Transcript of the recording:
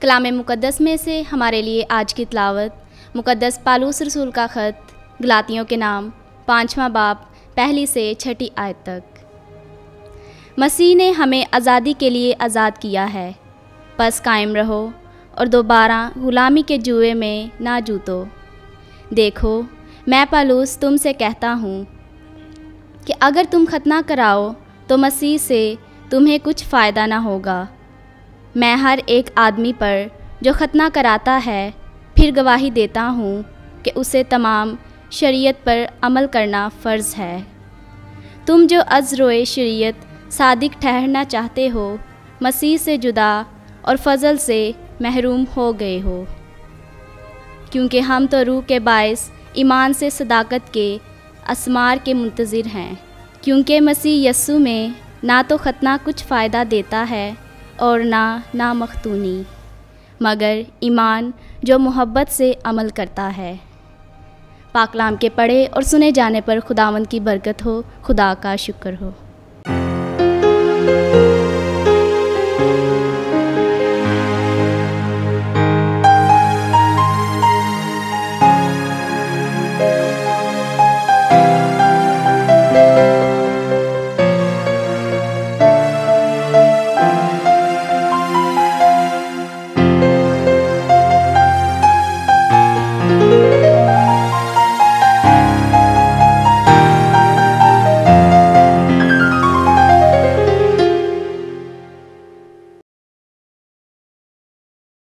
कलाम मुक़द्दस में से हमारे लिए आज की तिलावत मुक़द्दस पालूस रसूल का ख़त गलातियों के नाम 5वां बाब 1 से 6 आयत तक। मसीह ने हमें आज़ादी के लिए आज़ाद किया है, बस कायम रहो और दोबारा ग़ुलामी के जुए में ना जूतो। देखो, मैं पालूस तुमसे कहता हूँ कि अगर तुम खतना कराओ तो मसीह से तुम्हें कुछ फ़ायदा ना होगा। मैं हर एक आदमी पर जो खतना कराता है फिर गवाही देता हूँ कि उसे तमाम शरीयत पर अमल करना फ़र्ज़ है। तुम जो अज़रोए शरीयत सादिक ठहरना चाहते हो, मसीह से जुदा और फ़ज़ल से महरूम हो गए हो, क्योंकि हम तो रूह के बायस ईमान से सदाकत के असमार के मुंतज़िर हैं। क्योंकि मसीह यस्सु में ना तो खतना कुछ फ़ायदा देता है और ना मख्तूनी, मगर ईमान जो मोहब्बत से अमल करता है। पाकलाम के पढ़े और सुने जाने पर खुदावंद की बरकत हो। खुदा का शुक्र हो।